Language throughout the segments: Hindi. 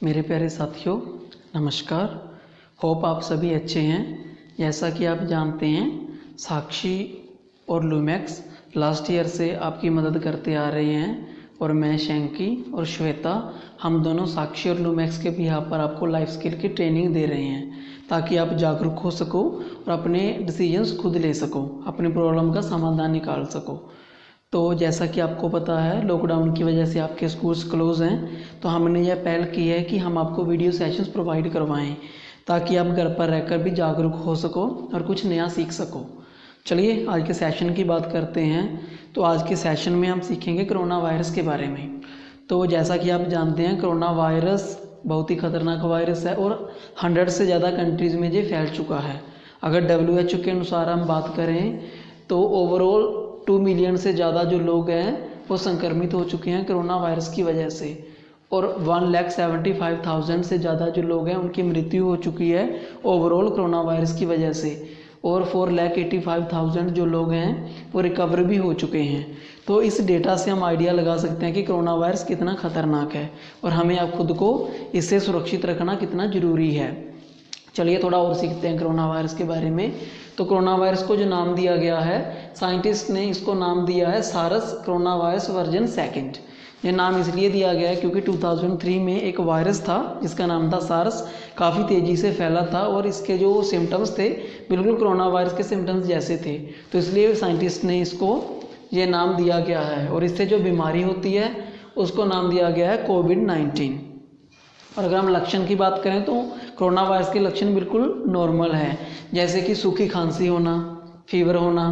मेरे प्यारे साथियों, नमस्कार। होप आप सभी अच्छे हैं। जैसा कि आप जानते हैं, साक्षी और लूमैक्स लास्ट ईयर से आपकी मदद करते आ रहे हैं और मैं शैंकी और श्वेता, हम दोनों साक्षी और लूमैक्स के भी यहाँ पर आपको लाइफ स्किल की ट्रेनिंग दे रहे हैं ताकि आप जागरूक हो सको और अपने डिसीजंस खुद ले सको, अपनी प्रॉब्लम का समाधान निकाल सको। तो जैसा कि आपको पता है, लॉकडाउन की वजह से आपके स्कूल्स क्लोज़ हैं, तो हमने यह पहल की है कि हम आपको वीडियो सेशंस प्रोवाइड करवाएं ताकि आप घर पर रहकर भी जागरूक हो सको और कुछ नया सीख सको। चलिए आज के सेशन की बात करते हैं। तो आज के सेशन में हम सीखेंगे कोरोना वायरस के बारे में। तो जैसा कि आप जानते हैं, कोरोना वायरस बहुत ही खतरनाक वायरस है और 100 से ज़्यादा कंट्रीज़ में ये फैल चुका है। अगर WHO के अनुसार हम बात करें तो ओवरऑल 2 मिलियन से ज़्यादा जो लोग हैं वो संक्रमित हो चुके हैं कोरोना वायरस की वजह से, और 1,75,000 से ज़्यादा जो लोग हैं उनकी मृत्यु हो चुकी है ओवरऑल कोरोना वायरस की वजह से, और 4,85,000 जो लोग हैं वो रिकवर भी हो चुके हैं। तो इस डेटा से हम आइडिया लगा सकते हैं कि कोरोना वायरस कितना ख़तरनाक है और हमें आप खुद को इससे सुरक्षित रखना कितना ज़रूरी है। चलिए थोड़ा और सीखते हैं कोरोना वायरस के बारे में। तो कोरोना वायरस को जो नाम दिया गया है, साइंटिस्ट ने इसको नाम दिया है सारस कोरोना वायरस वर्जन 2। ये नाम इसलिए दिया गया है क्योंकि 2003 में एक वायरस था जिसका नाम था सारस, काफ़ी तेज़ी से फैला था और इसके जो सिम्टम्स थे बिल्कुल कोरोना वायरस के सिम्टम्स जैसे थे, तो इसलिए साइंटिस्ट ने इसको ये नाम दिया गया है। और इससे जो बीमारी होती है उसको नाम दिया गया है कोविड-19। और अगर हम लक्षण की बात करें तो कोरोना वायरस के लक्षण बिल्कुल नॉर्मल है, जैसे कि सूखी खांसी होना, फीवर होना,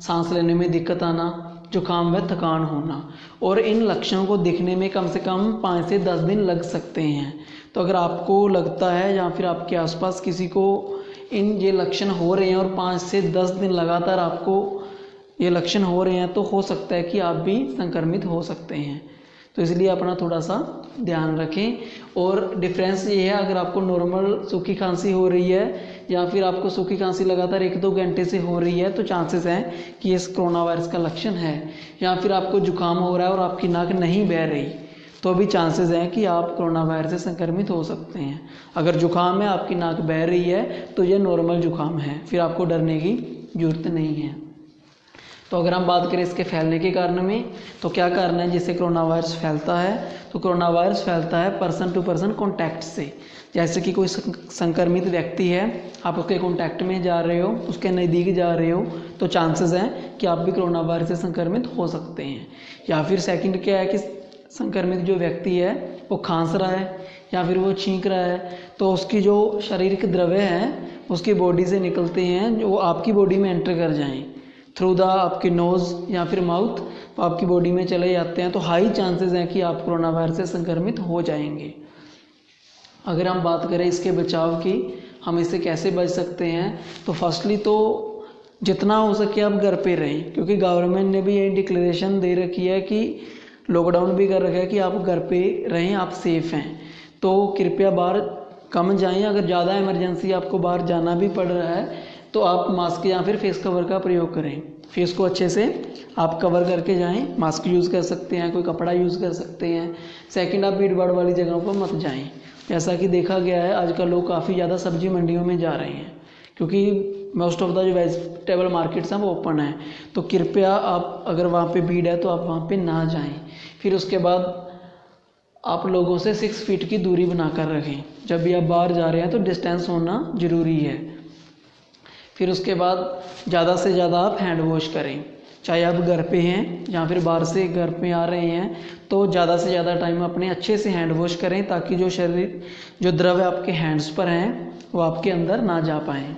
सांस लेने में दिक्कत आना, जुकाम व थकान होना। और इन लक्षणों को दिखने में कम से कम 5 से 10 दिन लग सकते हैं। तो अगर आपको लगता है या फिर आपके आसपास किसी को ये लक्षण हो रहे हैं और 5 से 10 दिन लगातार आपको ये लक्षण हो रहे हैं, तो हो सकता है कि आप भी संक्रमित हो सकते हैं। तो इसलिए अपना थोड़ा सा ध्यान रखें। और डिफरेंस ये है, अगर आपको नॉर्मल सूखी खांसी हो रही है या फिर आपको सूखी खांसी लगातार 1-2 घंटे से हो रही है तो चांसेस हैं कि ये कोरोना वायरस का लक्षण है। या फिर आपको जुकाम हो रहा है और आपकी नाक नहीं बह रही तो भी चांसेस हैं कि आप कोरोना वायरस से संक्रमित हो सकते हैं। अगर जुकाम है, आपकी नाक बह रही है तो ये नॉर्मल जुकाम है, फिर आपको डरने की ज़रूरत नहीं है। तो अगर हम बात करें इसके फैलने के कारण में, तो क्या कारण है जिससे कोरोना वायरस फैलता है? तो कोरोना वायरस फैलता है पर्सन टू पर्सन कॉन्टैक्ट से। जैसे कि कोई संक्रमित व्यक्ति है, आप उसके कॉन्टैक्ट में जा रहे हो, उसके नज़दीक जा रहे हो, तो चांसेस हैं कि आप भी कोरोना वायरस से संक्रमित हो सकते हैं। या फिर सेकंड क्या है कि संक्रमित जो व्यक्ति है वो खांस रहा है या फिर वो छींक रहा है, तो उसकी जो शारीरिक द्रव्य हैं उसकी बॉडी से निकलते हैं जो आपकी बॉडी में एंटर कर जाएं थ्रू द आपकी नोज़ या फिर माउथ, तो आपकी बॉडी में चले जाते हैं, तो हाई चांसेस हैं कि आप कोरोना वायरस से संक्रमित हो जाएंगे। अगर हम बात करें इसके बचाव की, हम इससे कैसे बच सकते हैं, तो फर्स्टली तो जितना हो सके आप घर पे रहें, क्योंकि गवर्नमेंट ने भी ये डिक्लेरेशन दे रखी है कि लॉकडाउन भी कर रखा है कि आप घर पे रहें, आप सेफ़ हैं। तो कृपया बाहर कम जाएं। अगर ज़्यादा इमरजेंसी आपको बाहर जाना भी पड़ रहा है तो आप मास्क या फिर फेस कवर का प्रयोग करें। फेस को अच्छे से आप कवर करके जाएं, मास्क यूज़ कर सकते हैं, कोई कपड़ा यूज़ कर सकते हैं। सेकंड, आप भीड़ भाड़ वाली जगहों पर मत जाएं। जैसा कि देखा गया है आजकल लोग काफ़ी ज़्यादा सब्जी मंडियों में जा रहे हैं क्योंकि मोस्ट ऑफ द जो वेजिटेबल मार्केट्स हैं वो ओपन है, तो कृपया आप अगर वहाँ पे भीड़ है तो आप वहाँ पे ना जाएं। फिर उसके बाद आप लोगों से 6 फीट की दूरी बनाकर रखें। जब भी आप बाहर जा रहे हैं तो डिस्टेंस होना ज़रूरी है। फिर उसके बाद ज़्यादा से ज़्यादा आप हैंड वॉश करें, चाहे आप घर पे हैं या फिर बाहर से घर पे आ रहे हैं, तो ज़्यादा से ज़्यादा टाइम अपने अच्छे से हैंड वॉश करें ताकि जो द्रव्य आपके हैंड्स पर हैं वो आपके अंदर ना जा पाएँ।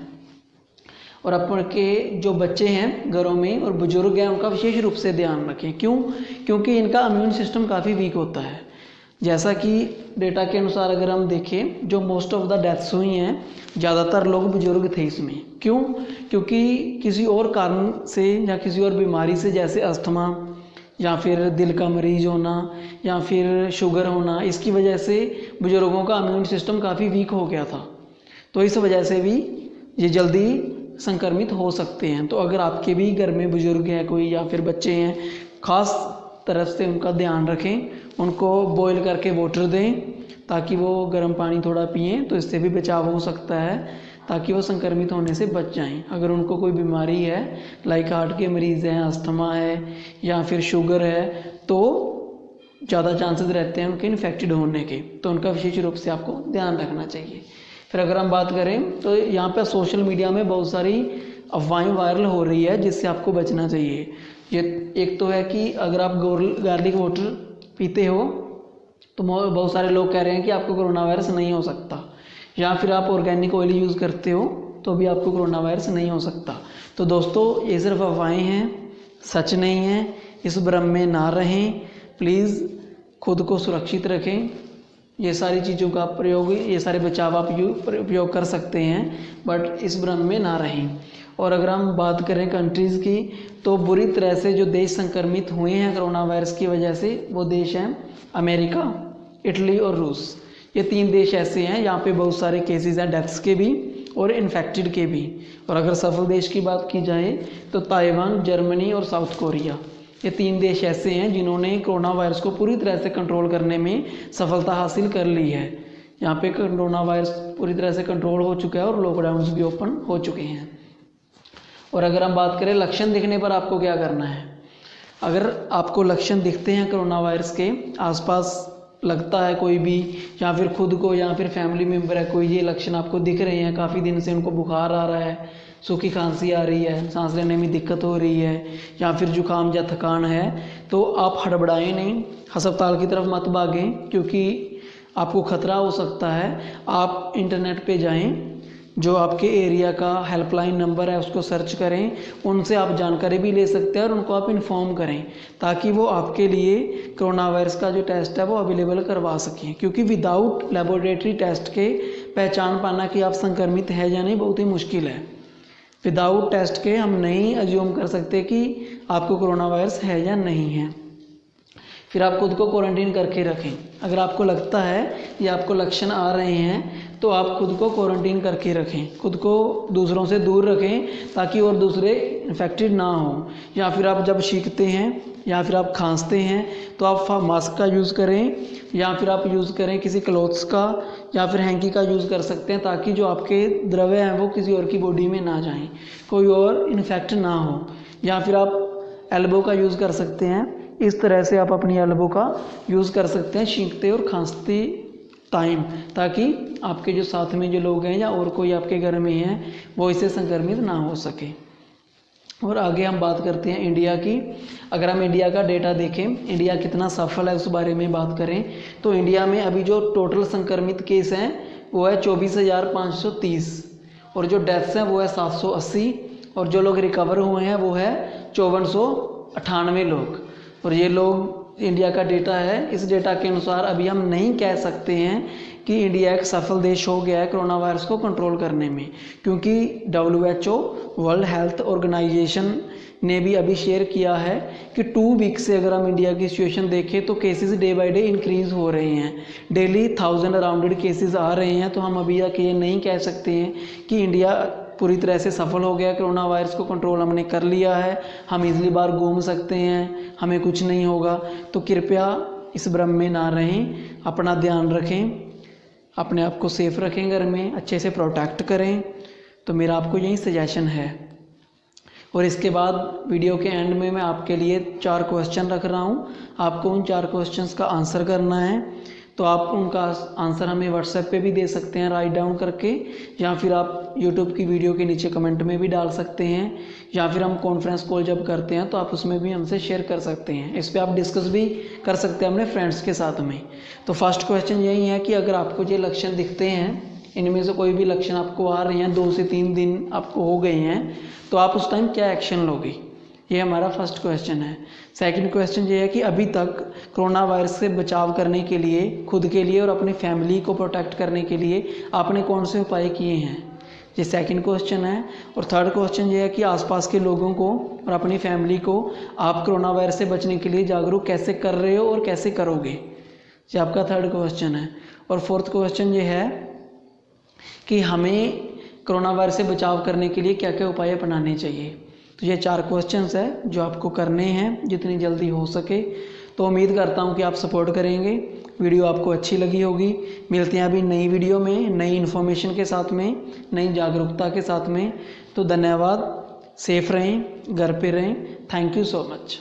और आपके जो बच्चे हैं घरों में और बुजुर्ग हैं उनका विशेष रूप से ध्यान रखें। क्यों? क्योंकि इनका इम्यून सिस्टम काफ़ी वीक होता है। जैसा कि डेटा के अनुसार अगर हम देखें, जो मोस्ट ऑफ द डेथ्स हुई हैं ज़्यादातर लोग बुजुर्ग थे इसमें। क्यों? क्योंकि किसी और कारण से या किसी और बीमारी से, जैसे अस्थमा या फिर दिल का मरीज होना या फिर शुगर होना, इसकी वजह से बुजुर्गों का इम्यून सिस्टम काफ़ी वीक हो गया था, तो इस वजह से भी ये जल्दी संक्रमित हो सकते हैं। तो अगर आपके भी घर में बुजुर्ग हैं कोई या फिर बच्चे हैं, ख़ास तरफ से उनका ध्यान रखें, उनको बॉईल करके वाटर दें ताकि वो गर्म पानी थोड़ा पिएं, तो इससे भी बचाव हो सकता है, ताकि वो संक्रमित होने से बच जाएं। अगर उनको कोई बीमारी है, लाइक हार्ट के मरीज़ हैं, अस्थमा है या फिर शुगर है, तो ज़्यादा चांसेस रहते हैं उनके इन्फेक्टेड होने के, तो उनका विशेष रूप से आपको ध्यान रखना चाहिए। फिर अगर हम बात करें तो यहाँ पर सोशल मीडिया में बहुत सारी अफवाहें वायरल हो रही है जिससे आपको बचना चाहिए। ये एक तो है कि अगर आप गार्लिक वाटर पीते हो तो बहुत सारे लोग कह रहे हैं कि आपको कोरोना वायरस नहीं हो सकता, या फिर आप ऑर्गेनिक ऑयल यूज़ करते हो तो भी आपको कोरोना वायरस नहीं हो सकता। तो दोस्तों ये सिर्फ अफवाहें हैं, सच नहीं है, इस भ्रम में ना रहें। प्लीज़ खुद को सुरक्षित रखें। ये सारी चीज़ों का प्रयोग, ये सारे बचाव आप उपयोग कर सकते हैं, बट इस भ्रम में ना रहें। और अगर हम बात करें कंट्रीज़ की, तो बुरी तरह से जो देश संक्रमित हुए हैं कोरोना वायरस की वजह से, वो देश हैं अमेरिका, इटली और रूस। ये 3 देश ऐसे हैं यहाँ पे बहुत सारे केसेस हैं डेथ्स के भी और इन्फेक्टेड के भी। और अगर सफल देश की बात की जाए तो ताइवान, जर्मनी और साउथ कोरिया, ये 3 देश ऐसे हैं जिन्होंने कोरोना वायरस को पूरी तरह से कंट्रोल करने में सफलता हासिल कर ली है। यहाँ पे कोरोना वायरस पूरी तरह से कंट्रोल हो चुका है और लॉकडाउन भी ओपन हो चुके हैं। और अगर हम बात करें लक्षण दिखने पर आपको क्या करना है, अगर आपको लक्षण दिखते हैं कोरोना वायरस के, आसपास लगता है कोई भी, या फिर खुद को या फिर फैमिली मेम्बर है कोई, ये लक्षण आपको दिख रहे हैं, काफ़ी दिन से उनको बुखार आ रहा है, सूखी खांसी आ रही है, सांस लेने में दिक्कत हो रही है, या फिर जुकाम या थकान है, तो आप हड़बड़ाएं नहीं, अस्पताल की तरफ मत भागें, क्योंकि आपको खतरा हो सकता है। आप इंटरनेट पे जाएं, जो आपके एरिया का हेल्पलाइन नंबर है उसको सर्च करें, उनसे आप जानकारी भी ले सकते हैं और उनको आप इन्फॉर्म करें, ताकि वो आपके लिए कोरोना वायरस का जो टेस्ट है वो अवेलेबल करवा सकें। क्योंकि विदाउट लेबोरेटरी टेस्ट के पहचान पाना कि आप संक्रमित है या नहीं बहुत ही मुश्किल है। विदाउट टेस्ट के हम नहीं अज्यूम कर सकते कि आपको कोरोना वायरस है या नहीं है। फिर आप खुद को क्वारंटीन करके रखें। अगर आपको लगता है या आपको लक्षण आ रहे हैं तो आप खुद को क्वारंटीन करके रखें, खुद को दूसरों से दूर रखें, ताकि और दूसरे इन्फेक्टेड ना हो। या फिर आप जब छींकते हैं या फिर आप खांसते हैं तो आप मास्क का यूज़ करें, या फिर आप यूज़ करें किसी क्लॉथ्स का या फिर हैंकी का यूज़ कर सकते हैं, ताकि जो आपके द्रव्य हैं वो किसी और की बॉडी में ना जाएं, कोई और इन्फेक्ट ना हो। या फिर आप एल्बो का यूज़ कर सकते हैं, इस तरह से आप अपनी एल्बो का यूज़ कर सकते हैं छींकते और खांसते टाइम, ताकि आपके जो साथ में जो लोग हैं या और कोई आपके घर में हैं वो इससे संक्रमित ना हो सके। और आगे हम बात करते हैं इंडिया की। अगर हम इंडिया का डेटा देखें, इंडिया कितना सफल है उस बारे में बात करें, तो इंडिया में अभी जो टोटल संक्रमित केस हैं वो है 24,530, और जो डेथ्स हैं वो है 780, और जो लोग रिकवर हुए हैं वो है 5498 लोग। और ये लोग इंडिया का डेटा है। इस डेटा के अनुसार अभी हम नहीं कह सकते हैं कि इंडिया एक सफल देश हो गया है कोरोना वायरस को कंट्रोल करने में, क्योंकि WHO वर्ल्ड हेल्थ ऑर्गेनाइजेशन ने भी अभी शेयर किया है कि 2 वीक से अगर हम इंडिया की सिचुएशन देखें तो cases day by day increase हो रहे हैं, डेली 1000 अराउंडेड केसेस आ रहे हैं। तो हम अभी ये नहीं कह सकते हैं कि इंडिया पूरी तरह से सफल हो गया, कोरोना वायरस को कंट्रोल हमने कर लिया है, हम इजली बार घूम सकते हैं, हमें कुछ नहीं होगा। तो कृपया इस भ्रम में ना रहें, अपना ध्यान रखें, अपने आप को सेफ रखें, घर में अच्छे से प्रोटेक्ट करें। तो मेरा आपको यही सजेशन है। और इसके बाद वीडियो के एंड में मैं आपके लिए 4 क्वेश्चन रख रहा हूँ, आपको उन 4 क्वेश्चंस का आंसर करना है। तो आप उनका आंसर हमें व्हाट्सएप पे भी दे सकते हैं राइट डाउन करके, या फिर आप यूट्यूब की वीडियो के नीचे कमेंट में भी डाल सकते हैं, या फिर हम कॉन्फ्रेंस कॉल जब करते हैं तो आप उसमें भी हमसे शेयर कर सकते हैं। इस पर आप डिस्कस भी कर सकते हैं अपने फ्रेंड्स के साथ में। तो फर्स्ट क्वेश्चन यही है कि अगर आपको ये लक्षण दिखते हैं, इनमें से कोई भी लक्षण आपको आ रहे हैं, 2 से 3 दिन आपको हो गए हैं, तो आप उस टाइम क्या एक्शन लोगे, ये हमारा फर्स्ट क्वेश्चन है। सेकंड क्वेश्चन ये है कि अभी तक कोरोना वायरस से बचाव करने के लिए, खुद के लिए और अपनी फैमिली को प्रोटेक्ट करने के लिए आपने कौन से उपाय किए हैं, ये सेकंड क्वेश्चन है। और थर्ड क्वेश्चन ये है कि आसपास के लोगों को और अपनी फैमिली को आप कोरोना वायरस से बचने के लिए जागरूक कैसे कर रहे हो और कैसे करोगे, ये आपका थर्ड क्वेश्चन है। और फोर्थ क्वेश्चन ये है कि हमें कोरोना वायरस से बचाव करने के लिए क्या क्या उपाय अपनाने चाहिए। तो ये 4 क्वेश्चंस है जो आपको करने हैं जितनी जल्दी हो सके। तो उम्मीद करता हूँ कि आप सपोर्ट करेंगे। वीडियो आपको अच्छी लगी होगी। मिलते हैं अभी नई वीडियो में, नई इन्फॉर्मेशन के साथ में, नई जागरूकता के साथ में। तो धन्यवाद, सेफ रहें, घर पे रहें। Thank you so much.